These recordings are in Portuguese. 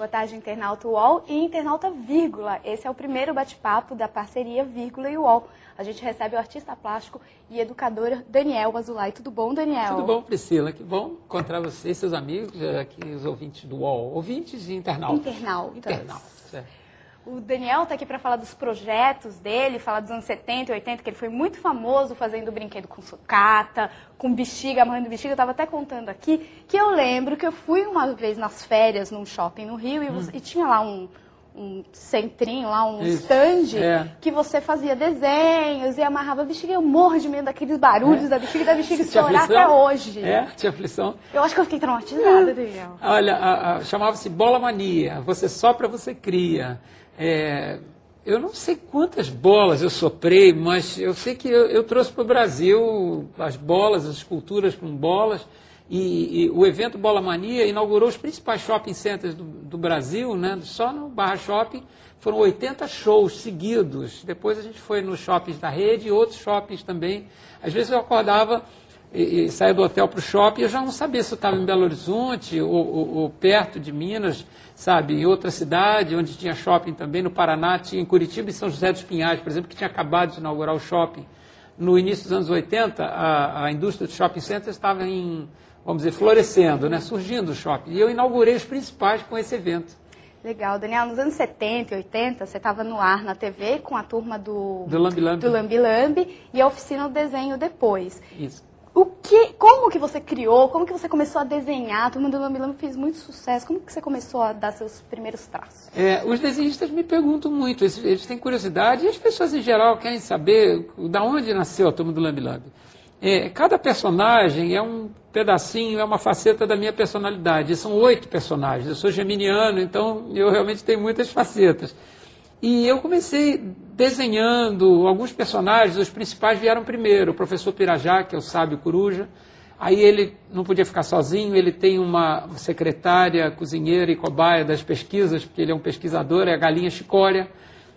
Boa tarde, internauta UOL e internauta Vírgula. Esse é o primeiro bate-papo da parceria Vírgula e UOL. A gente recebe o artista plástico e educador Daniel Azulay. Tudo bom, Daniel? Tudo bom, Priscila. Que bom encontrar você e seus amigos, aqui os ouvintes do UOL. Ouvintes e internautas. Internautas, é. O Daniel está aqui para falar dos projetos dele, falar dos anos 70 e 80, que ele foi muito famoso fazendo brinquedo com sucata, com bexiga, amarrando bexiga. Eu estava até contando aqui que eu lembro que eu fui uma vez nas férias num shopping no Rio e tinha lá um centrinho, lá um stand, que você fazia desenhos e amarrava bexiga. Eu morro de medo daqueles barulhos da bexiga estourar até hoje. Tinha aflição? Eu acho que eu fiquei traumatizada, Daniel. Olha, chamava-se Bola Mania. Você sopra, você cria. Eu não sei quantas bolas eu soprei, mas eu sei que eu trouxe para o Brasil as bolas, as esculturas com bolas, e o evento Bola Mania inaugurou os principais shopping centers do Brasil, né? Só no Barra Shopping foram 80 shows seguidos. Depois a gente foi nos shoppings da rede e outros shoppings também. Às vezes eu acordava e saía do hotel para o shopping, eu já não sabia se eu estava em Belo Horizonte ou perto de Minas, sabe, em outra cidade, onde tinha shopping também, no Paraná, tinha em Curitiba e São José dos Pinhais, por exemplo, que tinha acabado de inaugurar o shopping. No início dos anos 80, a indústria de shopping centers estava vamos dizer, florescendo, né, surgindo o shopping. E eu inaugurei os principais com esse evento. Legal, Daniel. Nos anos 70 e 80, você estava no ar na TV com a turma do Lambi Lambi e a oficina do desenho depois. Isso. Como que você criou, como que você começou a desenhar? A turma do Lambi Lambi fez muito sucesso. Como que você começou a dar seus primeiros traços? Os desenhistas me perguntam muito, eles têm curiosidade e as pessoas em geral querem saber de onde nasceu a turma do Lambi Lambi. Cada personagem é um pedacinho, é uma faceta da minha personalidade. São 8 personagens. Eu sou geminiano, então eu realmente tenho muitas facetas. E eu comecei desenhando alguns personagens, os principais vieram primeiro. O professor Pirajá, que é o sábio coruja. Aí ele não podia ficar sozinho, ele tem uma secretária, cozinheira e cobaia das pesquisas, porque ele é um pesquisador, é a galinha Chicória.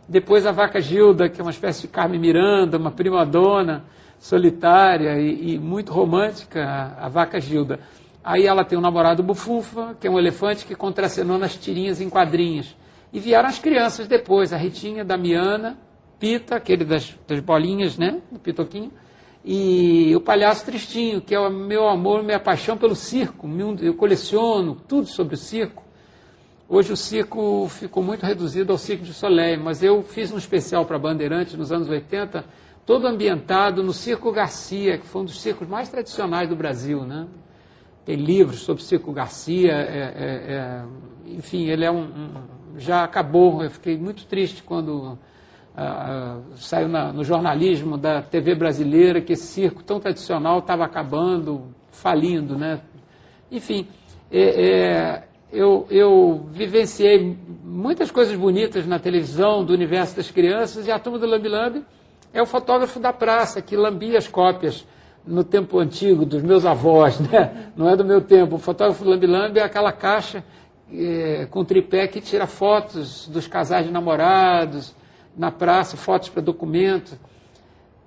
Depois a vaca Gilda, que é uma espécie de Carmen Miranda, uma prima-dona solitária e muito romântica, a vaca Gilda. Aí ela tem um namorado bufunfa, que é um elefante que contracenou nas tirinhas em quadrinhos. E vieram as crianças depois, a Ritinha, Damiana, Pita, aquele das bolinhas, né, do pitoquinho, e o palhaço Tristinho, que é o meu amor, minha paixão pelo circo. Eu coleciono tudo sobre o circo. Hoje o circo ficou muito reduzido ao Cirque du Soleil, mas eu fiz um especial para Bandeirantes nos anos 80, todo ambientado no Circo Garcia, que foi um dos circos mais tradicionais do Brasil, né? Tem livros sobre o Circo Garcia, enfim, ele já acabou. Eu fiquei muito triste quando saiu no jornalismo da TV brasileira que esse circo tão tradicional estava acabando, falindo, né? Enfim, eu vivenciei muitas coisas bonitas na televisão do universo das crianças, e a turma do Lambi Lambi é o fotógrafo da praça, que lambia as cópias no tempo antigo dos meus avós, né? Não é do meu tempo. O fotógrafo do Lambi Lambi é aquela caixa com tripé que tira fotos dos casais de namorados na praça, fotos para documento.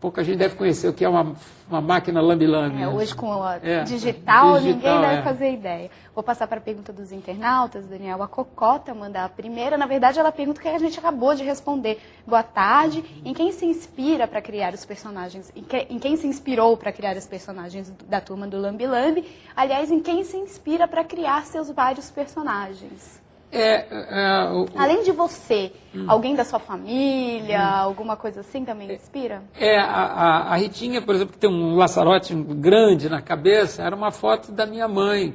Pouca gente deve conhecer o que é uma máquina Lambi Lambi. Hoje com a digital, ninguém deve fazer ideia. Vou passar para a pergunta dos internautas, Daniel. A Cocota manda a primeira. Na verdade, ela pergunta o que a gente acabou de responder. Boa tarde. Em quem se inspira para criar os personagens? Em quem se inspirou para criar os personagens da turma do Lambi Lambi? Aliás, em quem se inspira para criar seus vários personagens? Além de você, alguém da sua família, alguma coisa assim também inspira? A Ritinha, por exemplo, que tem um laçarote grande na cabeça, era uma foto da minha mãe,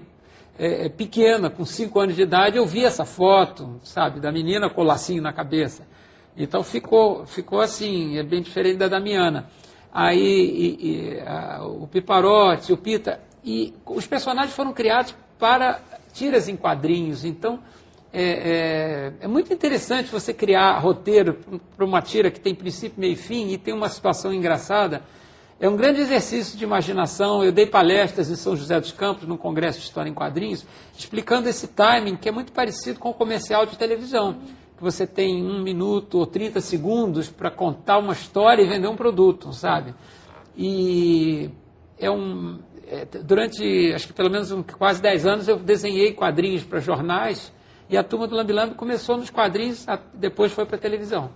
pequena, com 5 anos de idade. Eu vi essa foto, sabe, da menina com o lacinho na cabeça. Então ficou assim, é bem diferente da Damiana. Aí o Piparote, o Pita, e os personagens foram criados para tiras em quadrinhos. Então é muito interessante você criar roteiro para uma tira que tem princípio, meio e fim e tem uma situação engraçada. É um grande exercício de imaginação. Eu dei palestras em São José dos Campos, num congresso de História em Quadrinhos, explicando esse timing, que é muito parecido com o comercial de televisão. Que você tem 1 minuto ou 30 segundos para contar uma história e vender um produto, sabe? E durante, acho que pelo menos quase 10 anos, eu desenhei quadrinhos para jornais E a Turma do Lambe Lambe começou nos quadrinhos, depois foi para a televisão.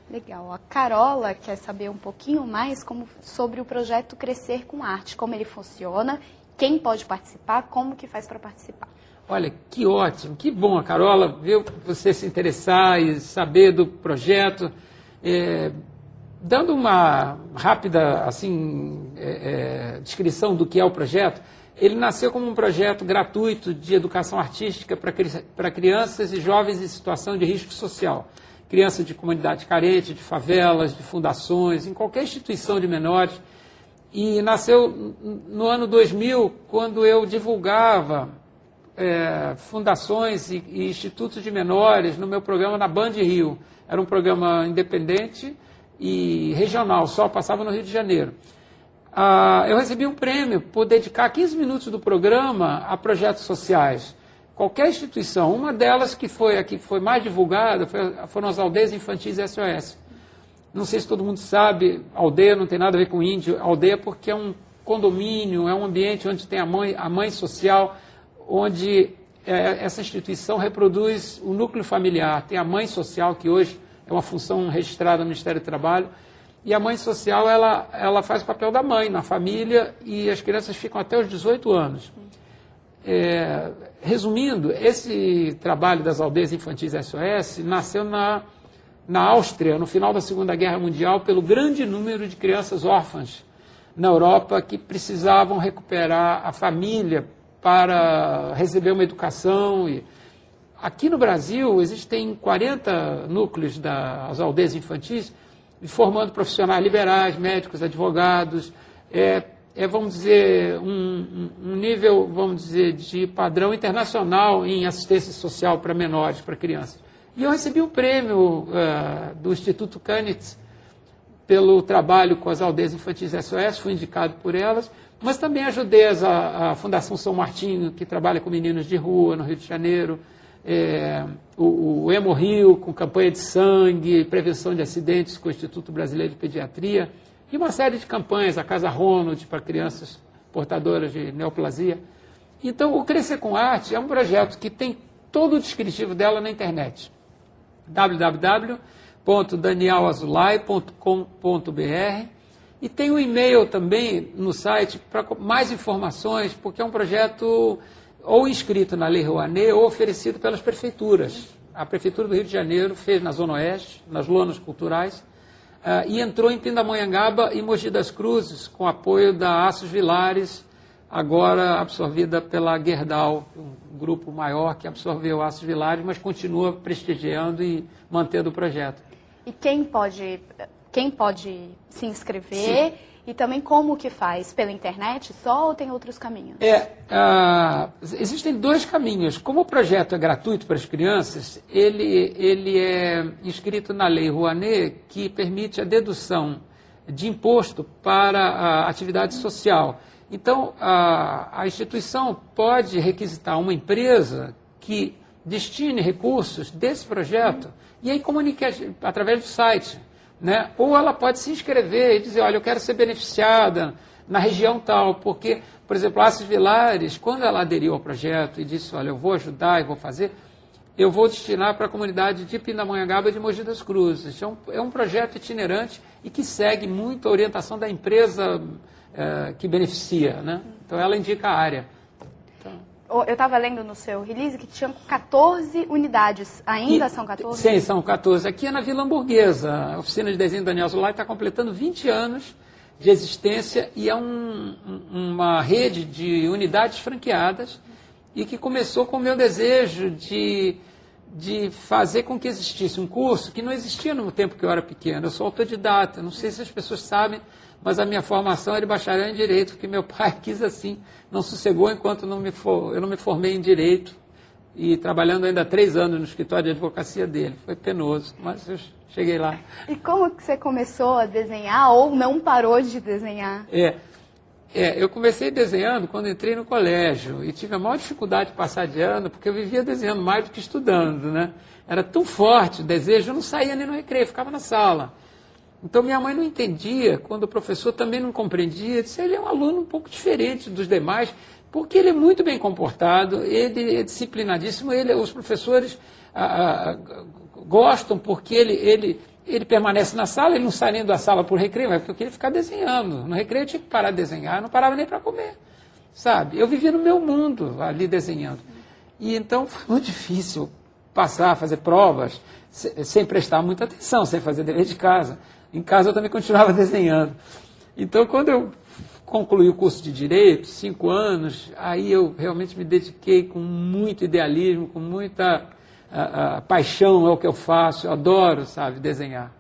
Legal. A Carola quer saber um pouquinho mais sobre o projeto Crescer com Arte, como ele funciona, quem pode participar, como que faz para participar. Olha, que ótimo, que bom a Carola ver você se interessar e saber do projeto. Dando uma rápida descrição do que é o projeto, ele nasceu como um projeto gratuito de educação artística para crianças e jovens em situação de risco social. Crianças de comunidade carente, de favelas, de fundações, em qualquer instituição de menores. E nasceu no ano 2000, quando eu divulgava fundações e institutos de menores no meu programa na Band Rio. Era um programa independente e regional, só passava no Rio de Janeiro. Eu recebi um prêmio por dedicar 15 minutos do programa a projetos sociais. Qualquer instituição, uma delas que foi a que foi mais divulgada foram as aldeias infantis SOS. Não sei se todo mundo sabe, aldeia não tem nada a ver com índio, aldeia porque é um condomínio, é um ambiente onde tem a mãe social, onde essa instituição reproduz o núcleo familiar. Tem a mãe social, que hoje é uma função registrada no Ministério do Trabalho, e a mãe social ela faz o papel da mãe na família e as crianças ficam até os 18 anos. Resumindo, esse trabalho das aldeias infantis SOS nasceu na Áustria, no final da Segunda Guerra Mundial, pelo grande número de crianças órfãs na Europa que precisavam recuperar a família para receber uma educação. Aqui no Brasil existem 40 núcleos das aldeias infantis, formando profissionais liberais, médicos, advogados, vamos dizer, um nível, vamos dizer, de padrão internacional em assistência social para menores, para crianças. E eu recebi um prêmio do Instituto Canitz pelo trabalho com as aldeias infantis SOS, fui indicado por elas, mas também ajudei a Fundação São Martinho, que trabalha com meninos de rua no Rio de Janeiro, o Hemo Rio, com campanha de sangue, prevenção de acidentes com o Instituto Brasileiro de Pediatria, e uma série de campanhas, a Casa Ronald, para crianças portadoras de neoplasia. Então, o Crescer com Arte é um projeto que tem todo o descritivo dela na internet. www.danielazulay.com.br, e tem um e-mail também no site para mais informações, porque é um projeto ou inscrito na Lei Rouanet ou oferecido pelas prefeituras. A Prefeitura do Rio de Janeiro fez na Zona Oeste, nas lonas culturais, e entrou em Pindamonhangaba e Mogi das Cruzes, com apoio da Aços Vilares, agora absorvida pela Gerdau, um grupo maior que absorveu Aços Vilares, mas continua prestigiando e mantendo o projeto. E quem pode se inscrever? Sim. E também como que faz? Pela internet só ou tem outros caminhos? Existem dois caminhos. Como o projeto é gratuito para as crianças, ele é inscrito na Lei Rouanet, que permite a dedução de imposto para a atividade social. Então, a instituição pode requisitar uma empresa que destine recursos desse projeto e aí comunique através do site. Né? Ou ela pode se inscrever e dizer, olha, eu quero ser beneficiada na região tal, porque, por exemplo, a Aços Vilares, quando ela aderiu ao projeto e disse, olha, eu vou ajudar e vou fazer, eu vou destinar para a comunidade de Pindamonhangaba e de Mogi das Cruzes. Então, é um projeto itinerante e que segue muito a orientação da empresa que beneficia, né? Então, ela indica a área. Eu estava lendo no seu release que tinham 14 unidades. Ainda são 14? Sim, são 14. Aqui é na Vila Hamburguesa. A oficina de desenho Daniel Azulay está completando 20 anos de existência e é uma rede de unidades franqueadas e que começou com o meu desejo de fazer com que existisse um curso que não existia no tempo que eu era pequeno. Eu sou autodidata, não sei se as pessoas sabem, mas a minha formação é de bacharel em Direito, porque meu pai quis assim, não sossegou enquanto eu não me formei em Direito, e trabalhando ainda 3 anos no escritório de advocacia dele. Foi penoso, mas eu cheguei lá. E como que você começou a desenhar ou não parou de desenhar? Eu comecei desenhando quando entrei no colégio e tive a maior dificuldade de passar de ano, porque eu vivia desenhando mais do que estudando, né? Era tão forte o desejo, eu não saía nem no recreio, ficava na sala. Então, minha mãe não entendia, quando o professor também não compreendia, disse, ele é um aluno um pouco diferente dos demais, Porque ele é muito bem comportado, ele é disciplinadíssimo, os professores gostam porque ele permanece na sala, ele não sai nem da sala por recreio, mas porque eu queria ficar desenhando. No recreio eu tinha que parar de desenhar, eu não parava nem para comer, sabe? Eu vivia no meu mundo ali desenhando. E então foi muito difícil passar a fazer provas sem prestar muita atenção, sem fazer dever de casa. Em casa eu também continuava desenhando. Então, quando eu concluí o curso de Direito, 5 anos, aí eu realmente me dediquei com muito idealismo, com muita paixão ao que eu faço, eu adoro, sabe, desenhar.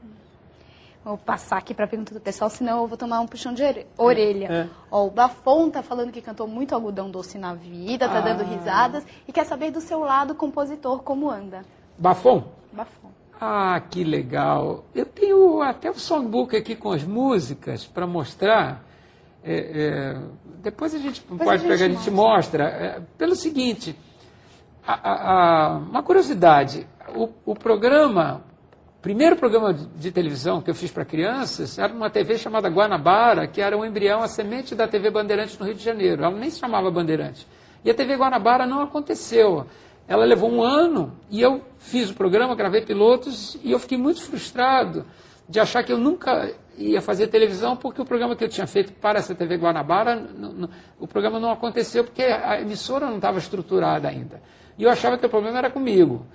Vou passar aqui para a pergunta do pessoal, senão eu vou tomar um puxão de orelha. Ó, o Bafon tá falando que cantou muito Algodão Doce na vida, tá dando risadas, e quer saber do seu lado compositor como anda. Bafon? Bafon. Ah, que legal. Eu tenho até o songbook aqui com as músicas para mostrar. Depois a gente pode pegar, a gente mostra. Pelo seguinte, uma curiosidade, o primeiro programa de televisão que eu fiz para crianças era uma TV chamada Guanabara, que era um embrião, a semente da TV Bandeirantes no Rio de Janeiro. Ela nem se chamava Bandeirantes. E a TV Guanabara não aconteceu. Ela levou 1 ano e eu fiz o programa, gravei pilotos e eu fiquei muito frustrado de achar que eu nunca ia fazer televisão porque o programa que eu tinha feito para essa TV Guanabara, o programa não aconteceu porque a emissora não estava estruturada ainda. E eu achava que o problema era comigo.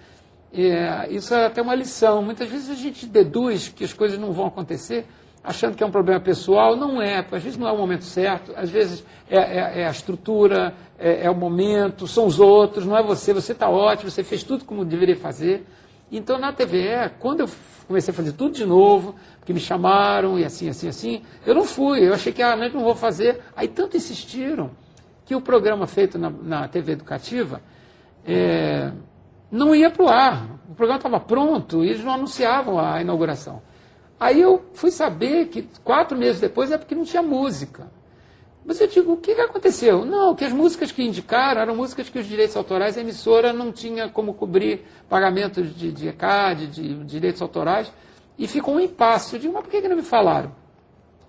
Isso é até uma lição. Muitas vezes a gente deduz que as coisas não vão acontecer achando que é um problema pessoal. Não é, às vezes não é o momento certo, às vezes é a estrutura, é o momento, são os outros, não é você está ótimo, você fez tudo como deveria fazer. Então na TVE, quando eu comecei a fazer tudo de novo, porque me chamaram e assim, eu não fui, eu achei que não vou fazer. Aí tanto insistiram que o programa feito na TV Educativa não ia para o ar. O programa estava pronto e eles não anunciavam a inauguração. Aí eu fui saber que 4 meses depois é porque não tinha música. Mas eu digo, o que aconteceu? Não, que as músicas que indicaram eram músicas que os direitos autorais, a emissora não tinha como cobrir pagamentos de ECAD, de direitos autorais, e ficou um impasse. Eu digo, mas por que não me falaram?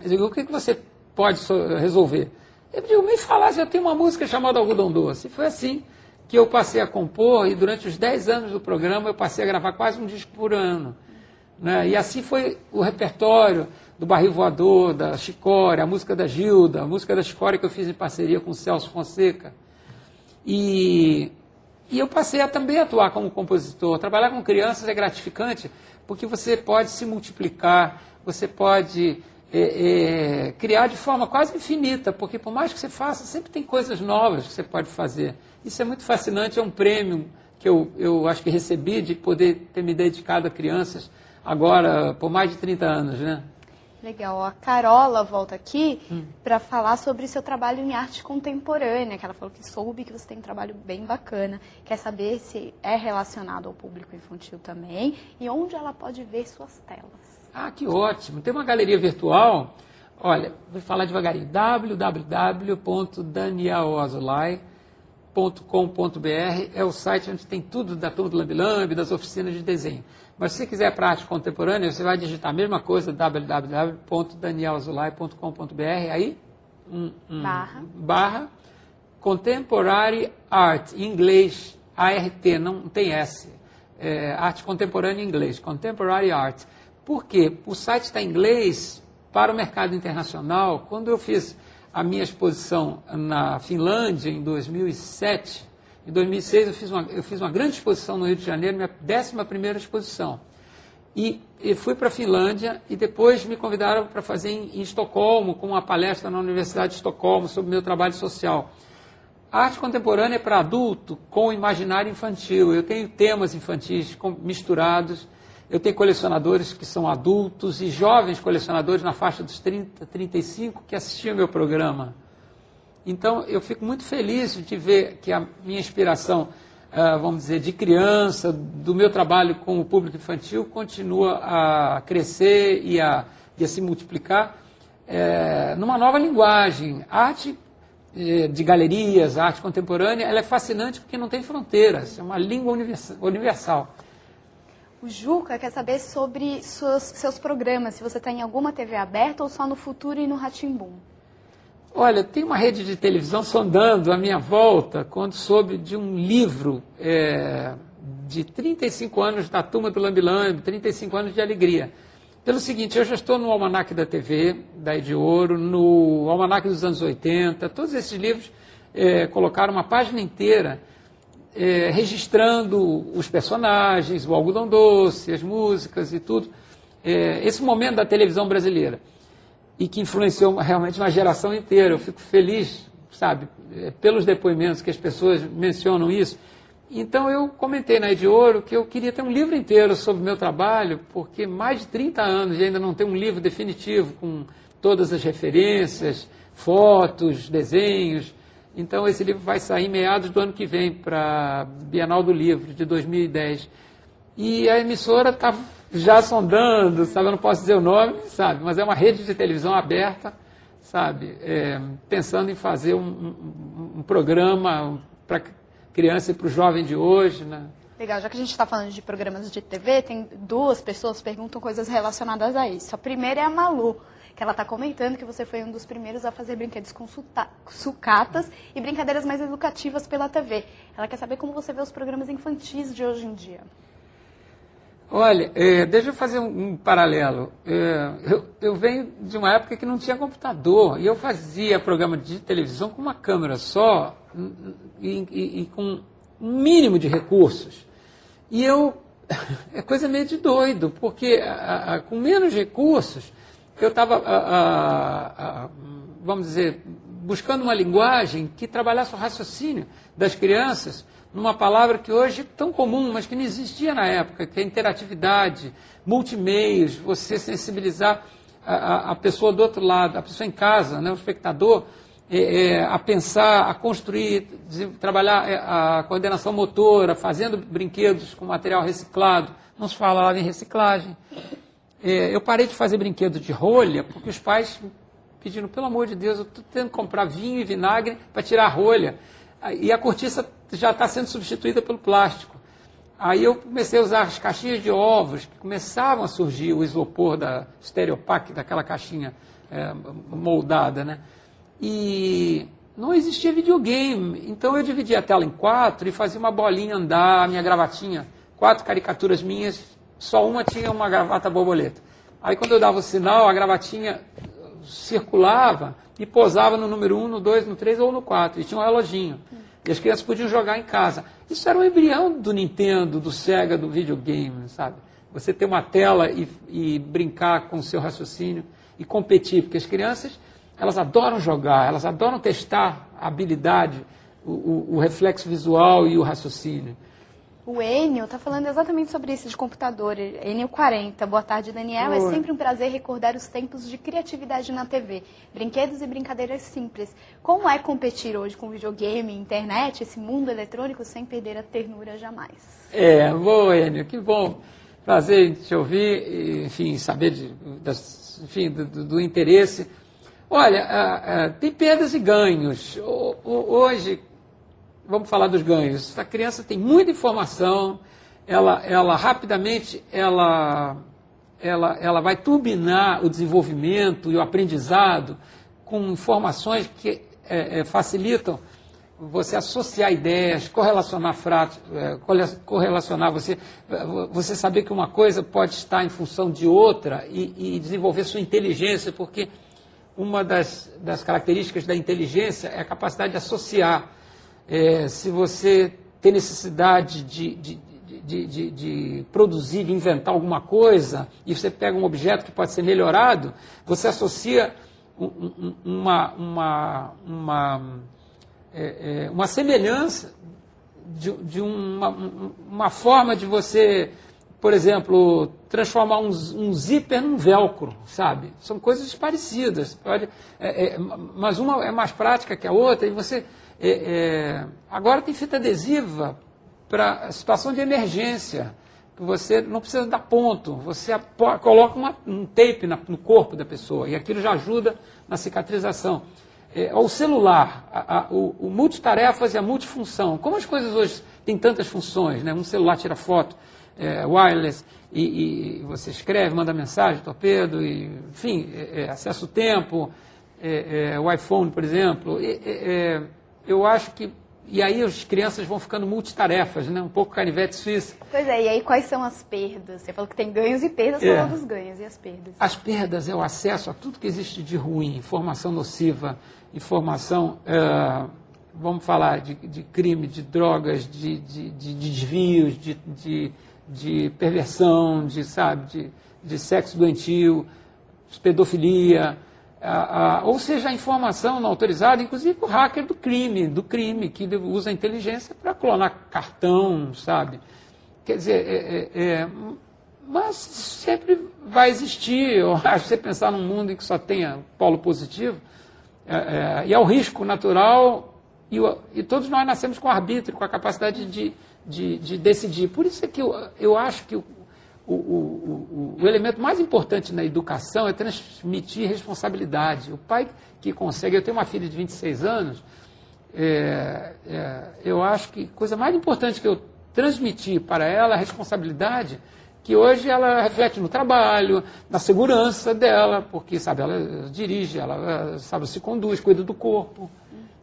Eu digo, o que você pode resolver? Eu digo, me falasse, eu tenho uma música chamada Algodão Doce. E foi assim que eu passei a compor, e durante os 10 anos do programa eu passei a gravar quase um disco por ano. Né? E assim foi o repertório do Barril Voador, da Chicória, a música da Gilda, a música da Chicória que eu fiz em parceria com o Celso Fonseca. E eu passei a também atuar como compositor. Trabalhar com crianças é gratificante, porque você pode se multiplicar, você pode criar de forma quase infinita, porque por mais que você faça, sempre tem coisas novas que você pode fazer. Isso é muito fascinante, é um prêmio que eu acho que recebi de poder ter me dedicado a crianças agora por mais de 30 anos, né? Legal. A Carola volta aqui para falar sobre o seu trabalho em arte contemporânea, que ela falou que soube que você tem um trabalho bem bacana. Quer saber se é relacionado ao público infantil também e onde ela pode ver suas telas. Ah, que ótimo. Tem uma galeria virtual. Olha, vou falar devagarinho. www.danielozolai.com.br é o site onde tem tudo da Turma do Lambi Lambi, das oficinas de desenho. Mas se você quiser para arte contemporânea, você vai digitar a mesma coisa, www.danielozolai.com.br, aí barra Contemporary Art, em inglês, ART, não tem S, arte contemporânea em inglês, Contemporary Art. Por quê? O site está em inglês para o mercado internacional. Quando eu fiz a minha exposição na Finlândia, em 2007, em 2006 eu fiz uma grande exposição no Rio de Janeiro, minha 11ª exposição. E fui para a Finlândia e depois me convidaram para fazer em Estocolmo, com uma palestra na Universidade de Estocolmo sobre o meu trabalho social. A arte contemporânea é para adulto com imaginário infantil. Eu tenho temas infantis misturados. Eu tenho colecionadores que são adultos e jovens colecionadores na faixa dos 30, 35 que assistiam ao meu programa. Então, eu fico muito feliz de ver que a minha inspiração, vamos dizer, de criança, do meu trabalho com o público infantil, continua a crescer e a se multiplicar numa nova linguagem. A arte de galerias, a arte contemporânea, ela é fascinante porque não tem fronteiras, é uma língua universal. O Juca quer saber sobre seus programas, se você está em alguma TV aberta ou só no Futuro e no Rá-Tim-Bum. Olha, tem uma rede de televisão sondando a minha volta quando soube de um livro de 35 anos da Turma do Lambi-Lambi, 35 anos de alegria. Pelo seguinte, eu já estou no Almanaque da TV, da Rede Ouro, no Almanaque dos anos 80, todos esses livros colocaram uma página inteira registrando os personagens, o algodão doce, as músicas e tudo. Esse momento da televisão brasileira, e que influenciou realmente uma geração inteira. Eu fico feliz, sabe, pelos depoimentos que as pessoas mencionam isso. Então eu comentei na Rede Ouro que eu queria ter um livro inteiro sobre o meu trabalho, porque mais de 30 anos e ainda não tem um livro definitivo com todas as referências, fotos, desenhos. Então esse livro vai sair em meados do ano que vem para a Bienal do Livro, de 2010. E a emissora está já sondando, sabe, eu não posso dizer o nome, sabe, mas é uma rede de televisão aberta, sabe, pensando em fazer um programa para criança e para o jovem de hoje, né? Legal, já que a gente está falando de programas de TV, tem duas pessoas que perguntam coisas relacionadas a isso. A primeira é a Malu, que ela está comentando que você foi um dos primeiros a fazer brinquedos com sucatas e brincadeiras mais educativas pela TV. Ela quer saber como você vê os programas infantis de hoje em dia. Olha, deixa eu fazer um paralelo. Eu venho de uma época que não tinha computador e eu fazia programa de televisão com uma câmera só e com um mínimo de recursos. E é coisa meio de doido, porque com menos recursos eu estava, vamos dizer, buscando uma linguagem que trabalhasse o raciocínio das crianças, numa palavra que hoje é tão comum, mas que não existia na época, que é interatividade, multimeios, você sensibilizar a pessoa do outro lado, a pessoa em casa, né, o espectador, a pensar, a construir, trabalhar a coordenação motora, fazendo brinquedos com material reciclado. Não se falava em reciclagem. Eu parei de fazer brinquedo de rolha, porque os pais pediram, pelo amor de Deus, eu estou tendo que comprar vinho e vinagre para tirar a rolha. E a cortiça já está sendo substituída pelo plástico. Aí eu comecei a usar as caixinhas de ovos, que começavam a surgir o isopor da Stereopac, daquela caixinha moldada, né? E não existia videogame, então eu dividia a tela em 4 e fazia uma bolinha andar, a minha gravatinha, 4 caricaturas minhas, só uma tinha uma gravata borboleta. Aí quando eu dava o sinal, a gravatinha circulava e posava no número 1, no 2, no 3 ou no 4, e tinha um reloginho. E as crianças podiam jogar em casa. Isso era o embrião do Nintendo, do Sega, do videogame, sabe? Você ter uma tela e brincar com o seu raciocínio e competir, porque as crianças, elas adoram jogar, elas adoram testar a habilidade, o reflexo visual e o raciocínio. O Enio está falando exatamente sobre isso de computador. Enio 40. Boa tarde, Daniel. É sempre um prazer recordar os tempos de criatividade na TV. Brinquedos e brincadeiras simples. Como é competir hoje com videogame, internet, esse mundo eletrônico, sem perder a ternura jamais? Boa, Enio. Que bom. Prazer em te ouvir, enfim, saber do interesse. Olha, tem perdas e ganhos. Hoje, vamos falar dos ganhos. A criança tem muita informação, ela rapidamente ela vai turbinar o desenvolvimento e o aprendizado com informações que facilitam você associar ideias, correlacionar você saber que uma coisa pode estar em função de outra e desenvolver sua inteligência, porque uma das características da inteligência é a capacidade de associar. Se você tem necessidade de produzir, de inventar alguma coisa, e você pega um objeto que pode ser melhorado, você associa uma semelhança de uma forma de você, por exemplo, transformar um zíper num velcro, sabe? São coisas parecidas, mas uma é mais prática que a outra, e você... agora tem fita adesiva para situação de emergência, que você não precisa dar ponto, você coloca um tape no corpo da pessoa, e aquilo já ajuda na cicatrização. O celular, o multitarefas e a multifunção. Como as coisas hoje têm tantas funções, né? Um celular tira foto, wireless, e você escreve, manda mensagem, torpedo, enfim, acessa o tempo. o iPhone, por exemplo. Eu acho que... E aí as crianças vão ficando multitarefas, né? Um pouco canivete suíço. Pois é, e aí quais são as perdas? Você falou que tem ganhos e perdas, falou dos ganhos e as perdas. As perdas é o acesso a tudo que existe de ruim, informação nociva, informação, vamos falar de crime, de drogas, de desvios, de perversão, de sexo doentio, de pedofilia, ou seja, a informação não autorizada, inclusive o hacker do crime, que usa a inteligência para clonar cartão, sabe? Quer dizer, mas sempre vai existir, eu acho, você pensar num mundo em que só tenha polo positivo, e é o risco natural, e todos nós nascemos com arbítrio, com a capacidade de decidir. Por isso é que eu acho que o elemento mais importante na educação é transmitir responsabilidade. O pai que consegue... Eu tenho uma filha de 26 anos, eu acho que a coisa mais importante que eu transmiti para ela é a responsabilidade, que hoje ela reflete no trabalho, na segurança dela, porque, sabe, ela dirige, ela, sabe, se conduz, cuida do corpo,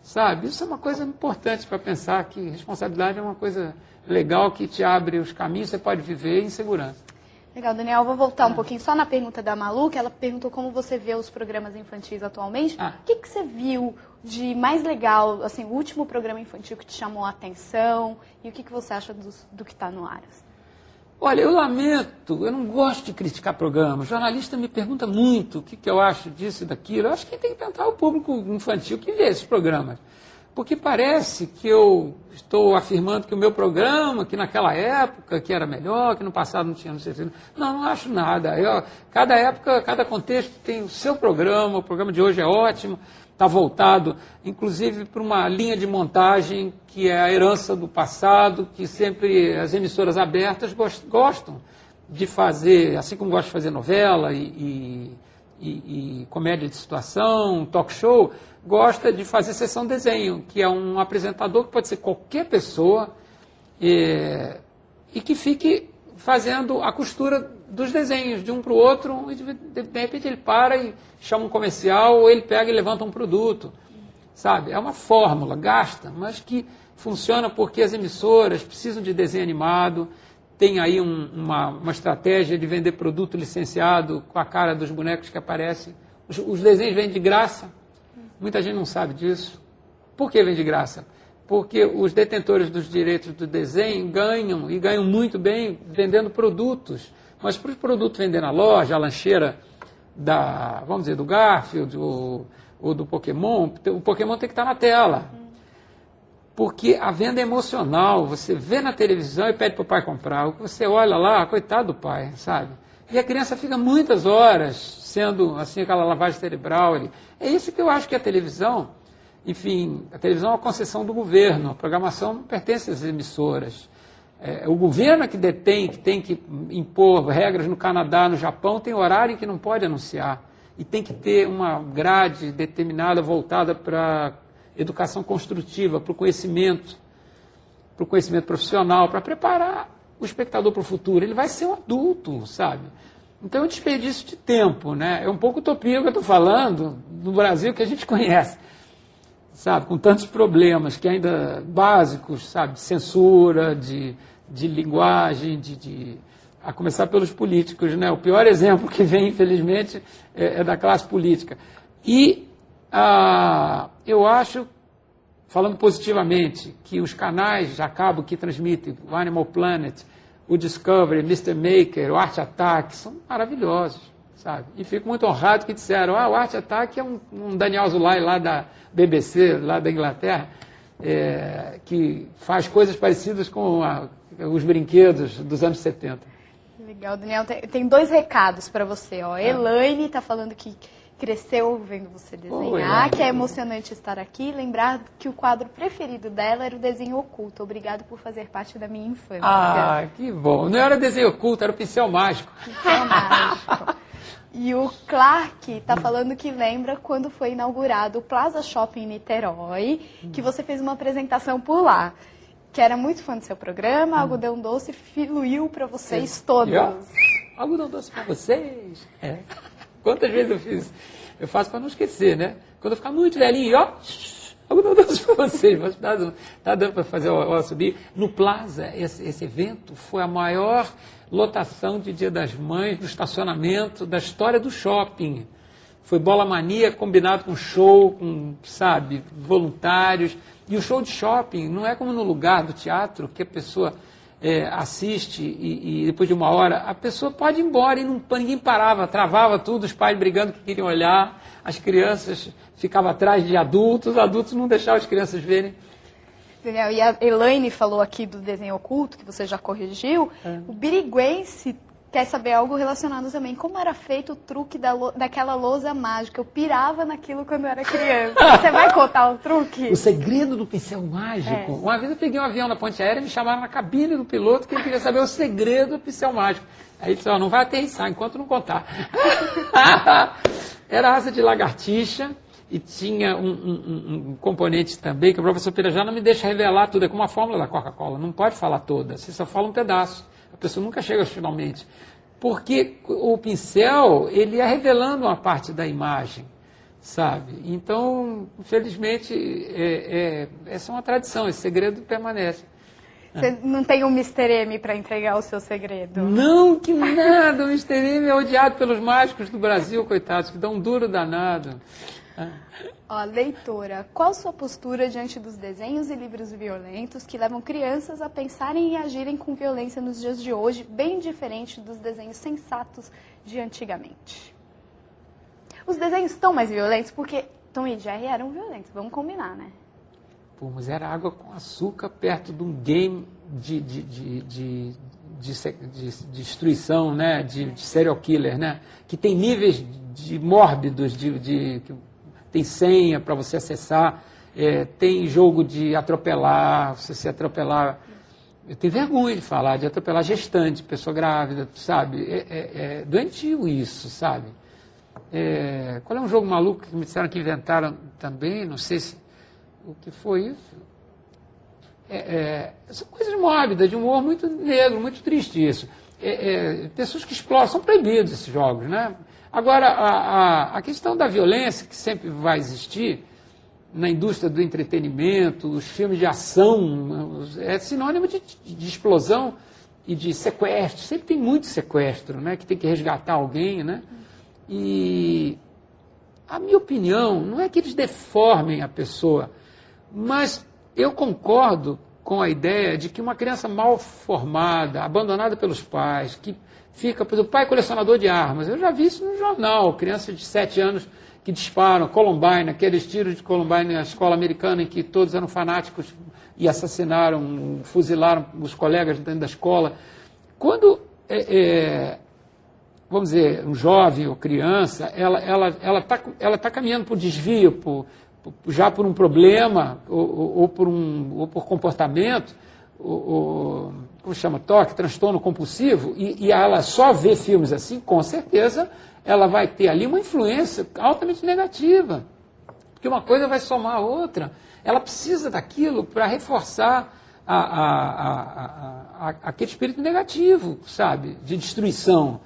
sabe? Isso é uma coisa importante para pensar que responsabilidade é uma coisa legal que te abre os caminhos, você pode viver em segurança. Legal, Daniel, eu vou voltar um pouquinho só na pergunta da Malu, que ela perguntou como você vê os programas infantis atualmente. O que você viu de mais legal, assim, o último programa infantil que te chamou a atenção, e o que você acha do que está no ar? Olha, eu lamento, eu não gosto de criticar programas. O jornalista me pergunta muito o que eu acho disso e daquilo. Eu acho que tem que tentar o público infantil que vê esses programas. Porque parece que eu estou afirmando que o meu programa, que naquela época que era melhor, que no passado não tinha... Não acho nada. Cada época, cada contexto tem o seu programa. O programa de hoje é ótimo, está voltado, inclusive, para uma linha de montagem que é a herança do passado, que sempre as emissoras abertas gostam de fazer, assim como gostam de fazer novela e comédia de situação, talk show, gosta de fazer sessão desenho, que é um apresentador que pode ser qualquer pessoa e que fique fazendo a costura dos desenhos de um para o outro, e de repente ele para e chama um comercial, ou ele pega e levanta um produto, sabe? É uma fórmula, gasta, mas que funciona porque as emissoras precisam de desenho animado, tem aí uma estratégia de vender produto licenciado com a cara dos bonecos que aparecem. Os desenhos vêm de graça, muita gente não sabe disso. Por que vem de graça? Porque os detentores dos direitos do desenho ganham, e ganham muito bem, vendendo produtos. Mas para o produto vender na loja, a lancheira vamos dizer, do Garfield ou do Pokémon, o Pokémon tem que estar na tela. Porque a venda é emocional, você vê na televisão e pede para o pai comprar. O que você olha lá, coitado do pai, sabe? E a criança fica muitas horas sendo assim, aquela lavagem cerebral ali. É isso que eu acho que a televisão, enfim, a televisão é uma concessão do governo, a programação não pertence às emissoras. O governo é que detém, que tem que impor regras. No Canadá, no Japão, tem horário em que não pode anunciar. E tem que ter uma grade determinada voltada para educação construtiva, para o conhecimento profissional, para preparar o espectador para o futuro. Ele vai ser um adulto, sabe? Então é um desperdício de tempo, né? É um pouco utopia que eu estou falando no Brasil, que a gente conhece, sabe? Com tantos problemas que ainda básicos, sabe? De censura, de linguagem, a começar pelos políticos, né? O pior exemplo que vem, infelizmente, é da classe política. E eu acho, falando positivamente, que os canais a cabo que transmitem o Animal Planet, o Discovery, Mr. Maker, o Art Attack, são maravilhosos, sabe? E fico muito honrado que disseram, o Art Attack é um Daniel Azoulay lá da BBC, lá da Inglaterra, que faz coisas parecidas com os brinquedos dos anos 70. Legal, Daniel. Tem 2 recados para você. Elaine está falando que cresceu vendo você desenhar, que é emocionante estar aqui. Lembrar que o quadro preferido dela era o desenho oculto. Obrigado por fazer parte da minha infância. Ah, que bom. Não era desenho oculto, era o pincel mágico. Pincel mágico. E o Clark está falando que lembra quando foi inaugurado o Plaza Shopping em Niterói, que você fez uma apresentação por lá. Que era muito fã do seu programa, Algodão Doce fluiu para vocês todos. Algodão Doce para vocês. Quantas vezes eu fiz? Eu faço para não esquecer, né? Quando eu ficar muito velhinho, ó, algodão doce para vocês, mas tá dando para fazer o subir. No Plaza, esse evento foi a maior lotação de Dia das Mães, do estacionamento, da história do shopping. Foi Bola Mania combinado com show, com, sabe, voluntários. E o show de shopping não é como no lugar do teatro, que a pessoa assiste e depois de uma hora a pessoa pode ir embora e ninguém parava, travava tudo, os pais brigando que queriam olhar, as crianças ficavam atrás de adultos, os adultos não deixavam as crianças verem. Daniel, e a Elaine falou aqui do desenho oculto, que você já corrigiu. O biriguense quer saber algo relacionado também. Como era feito o truque daquela lousa mágica? Eu pirava naquilo quando eu era criança. Você vai contar o truque? O segredo do pincel mágico. Uma vez eu peguei um avião na ponte aérea e me chamaram na cabine do piloto que ele queria saber o segredo do pincel mágico. Aí ele disse, não vai aterrissar enquanto não contar. Era asa de lagartixa e tinha um componente também que o professor Pirajá não me deixa revelar tudo. É como a fórmula da Coca-Cola. Não pode falar toda. Você só fala um pedaço. A pessoa nunca chega finalmente. Porque o pincel, ele ia revelando uma parte da imagem, sabe? Então, infelizmente, essa é uma tradição, esse segredo permanece. Você não tem um Mr. M para entregar o seu segredo? Não, que nada! O Mr. M é odiado pelos mágicos do Brasil, coitados, que dão um duro danado. Ó, leitora, qual sua postura diante dos desenhos e livros violentos que levam crianças a pensarem e agirem com violência nos dias de hoje, bem diferente dos desenhos sensatos de antigamente? Os desenhos estão mais violentos porque Tom e Jerry eram violentos, vamos combinar, né? Pô, mas era água com açúcar perto de um game de destruição, né? De serial killer, né? Que tem níveis de mórbidos, tem senha para você acessar, tem jogo de atropelar, você se atropelar. Eu tenho vergonha de falar, de atropelar gestante, pessoa grávida, sabe? É doentio isso, sabe? Qual é um jogo maluco que me disseram que inventaram também? Não sei o que foi isso. São coisas mórbidas, de humor muito negro, muito triste isso. Pessoas que exploram, são proibidos esses jogos, né? Agora, a questão da violência, que sempre vai existir na indústria do entretenimento, os filmes de ação, é sinônimo de explosão e de sequestro. Sempre tem muito sequestro, né? Que tem que resgatar alguém, né? E a minha opinião não é que eles deformem a pessoa, mas eu concordo com a ideia de que uma criança mal formada, abandonada pelos pais, que fica, por exemplo, o pai colecionador de armas. Eu já vi isso no jornal, crianças de 7 anos que disparam, Columbine, aqueles tiros de Columbine na escola americana em que todos eram fanáticos e assassinaram, fuzilaram os colegas dentro da escola. Quando, vamos dizer, um jovem ou criança, ela tá caminhando por desvio, já por um problema ou por comportamento, como chama, TOC, transtorno compulsivo, e ela só vê filmes assim, com certeza ela vai ter ali uma influência altamente negativa, porque uma coisa vai somar a outra. Ela precisa daquilo para reforçar aquele espírito negativo, sabe, de destruição.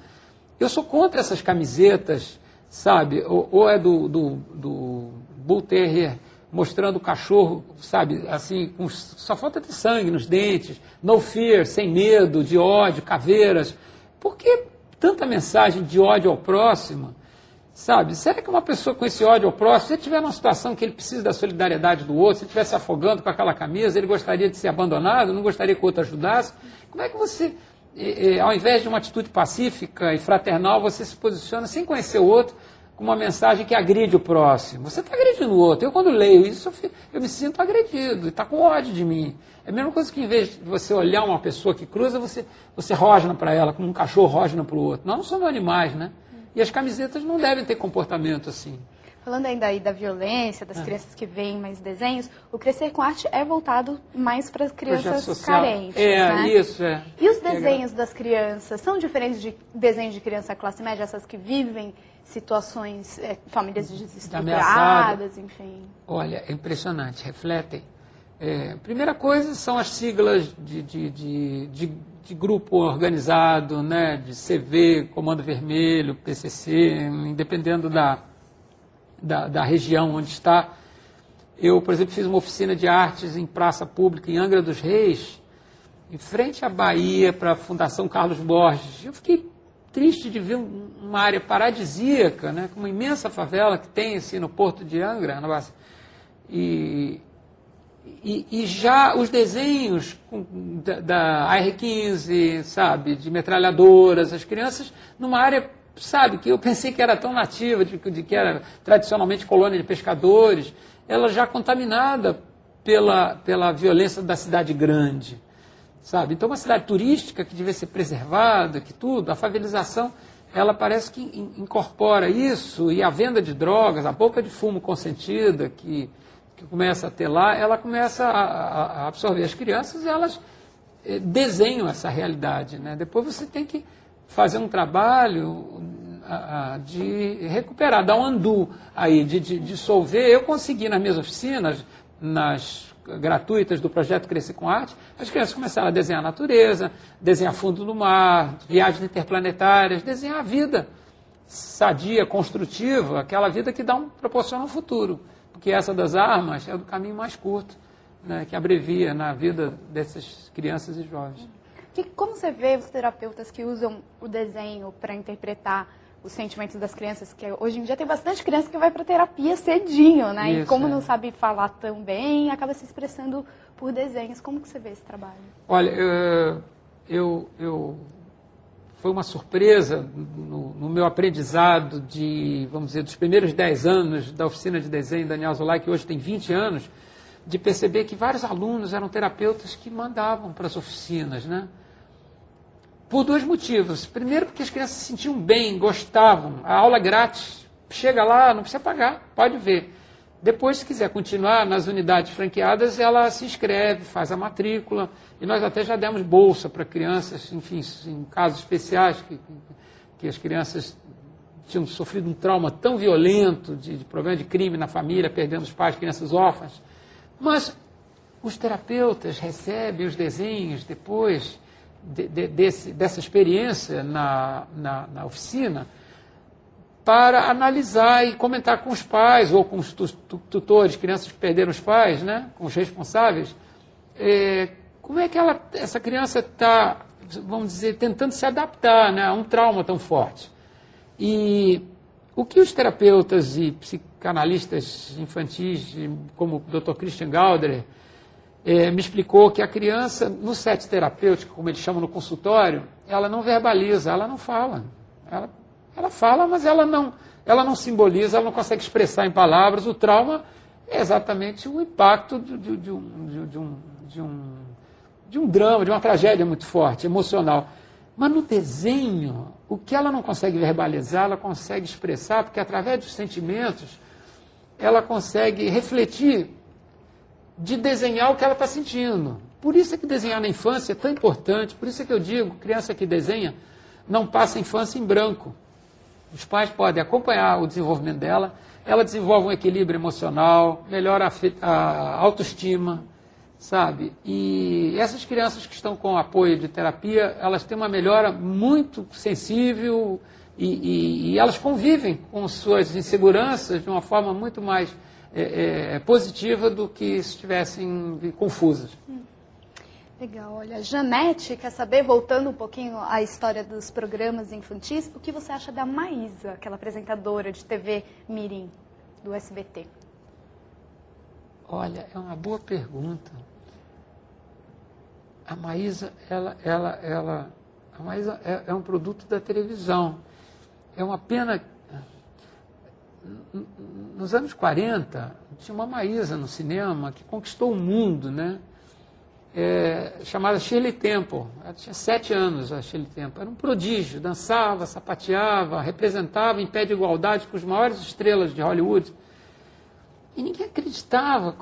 Eu sou contra essas camisetas, sabe, ou é do Bull Terrier mostrando o cachorro, sabe, assim, só falta ter sangue nos dentes, no fear, sem medo, de ódio, caveiras. Por que tanta mensagem de ódio ao próximo, sabe? Será que uma pessoa com esse ódio ao próximo, se ele tiver numa situação que ele precisa da solidariedade do outro, se ele estiver se afogando com aquela camisa, ele gostaria de ser abandonado, não gostaria que o outro ajudasse? Como é que você, ao invés de uma atitude pacífica e fraternal, você se posiciona sem conhecer o outro, com uma mensagem que agride o próximo? Você está agredindo o outro. Eu, quando leio isso, eu me sinto agredido, e está com ódio de mim. É a mesma coisa que, em vez de você olhar uma pessoa que cruza, você rosna para ela, como um cachorro rosna para o outro. Nós não somos animais, né? E as camisetas não devem ter comportamento assim. Falando ainda aí da violência, das crianças que veem mais desenhos, o Crescer com Arte é voltado mais para as crianças carentes, né? Isso, E os desenhos das crianças são diferentes de desenhos de criança classe média, essas que vivem situações, famílias desestruturadas, enfim? Olha, é impressionante, refletem. Primeira coisa são as siglas de grupo organizado, né, de CV, Comando Vermelho, PCC, dependendo da da região onde está. Eu, por exemplo, fiz uma oficina de artes em praça pública em Angra dos Reis, em frente à Bahia, para a Fundação Carlos Borges. Eu fiquei triste de ver uma área paradisíaca, né, com uma imensa favela que tem assim, no Porto de Angra, e já os desenhos da AR-15, sabe, de metralhadoras, as crianças numa área, sabe, que eu pensei que era tão nativa, de que era tradicionalmente colônia de pescadores, ela já contaminada pela violência da cidade grande, sabe? Então, uma cidade turística que devia ser preservada, que tudo, a favelização, ela parece que incorpora isso, e a venda de drogas, a boca de fumo consentida que começa a ter lá, ela começa a absorver as crianças, e elas desenham essa realidade, né? Depois você tem que fazer um trabalho de recuperar, dar um undo aí, de dissolver. Eu consegui nas minhas oficinas, nas gratuitas do projeto Crescer com Arte, as crianças começaram a desenhar a natureza, desenhar fundo do mar, viagens interplanetárias, desenhar a vida sadia, construtiva, aquela vida que proporciona um futuro. Porque essa das armas é o caminho mais curto, né, que abrevia na vida dessas crianças e jovens. E como você vê os terapeutas que usam o desenho para interpretar os sentimentos das crianças, que hoje em dia tem bastante criança que vai para terapia cedinho, né? Isso, e como não sabe falar tão bem, acaba se expressando por desenhos. Como que você vê esse trabalho? Olha, foi uma surpresa no meu aprendizado vamos dizer, dos primeiros 10 anos da oficina de desenho Daniel Zolay, que hoje tem 20 anos, de perceber que vários alunos eram terapeutas que mandavam para as oficinas, né? Por 2 motivos. Primeiro, porque as crianças se sentiam bem, gostavam. A aula é grátis. Chega lá, não precisa pagar, pode ver. Depois, se quiser continuar nas unidades franqueadas, ela se inscreve, faz a matrícula. E nós até já demos bolsa para crianças, enfim, em casos especiais, que as crianças tinham sofrido um trauma tão violento, de problema de crime na família, perdendo os pais, crianças órfãs. Mas os terapeutas recebem os desenhos depois dessa experiência na oficina para analisar e comentar com os pais ou com os tutores, crianças que perderam os pais, né, com os responsáveis, como é que essa criança está, vamos dizer, tentando se adaptar, né, a um trauma tão forte. E o que os terapeutas e psicanalistas infantis, como o Dr. Christian Gauder, me explicou que a criança, no set terapêutico, como eles chamam no consultório, ela não verbaliza, ela não fala. Ela fala, mas ela não simboliza, ela não consegue expressar em palavras. O trauma é exatamente o impacto de um drama, de uma tragédia muito forte, emocional. Mas no desenho, o que ela não consegue verbalizar, ela consegue expressar, porque através dos sentimentos, ela consegue refletir de desenhar o que ela está sentindo. Por isso é que desenhar na infância é tão importante, por isso é que eu digo, criança que desenha não passa a infância em branco. Os pais podem acompanhar o desenvolvimento dela, ela desenvolve um equilíbrio emocional, melhora a autoestima, sabe? E essas crianças que estão com apoio de terapia, elas têm uma melhora muito sensível e elas convivem com suas inseguranças de uma forma muito mais positiva do que se estivessem confusas. Legal, olha, Janete quer saber, voltando um pouquinho à história dos programas infantis, o que você acha da Maísa, aquela apresentadora de TV Mirim, do SBT? Olha, é uma boa pergunta. A Maísa, a Maísa é um produto da televisão. É uma pena. Nos anos 40, tinha uma Maísa no cinema que conquistou o mundo, né? Chamada Shirley Temple. Ela tinha 7 anos, a Shirley Temple. Era um prodígio, dançava, sapateava, representava em pé de igualdade com as maiores estrelas de Hollywood. E ninguém acreditava.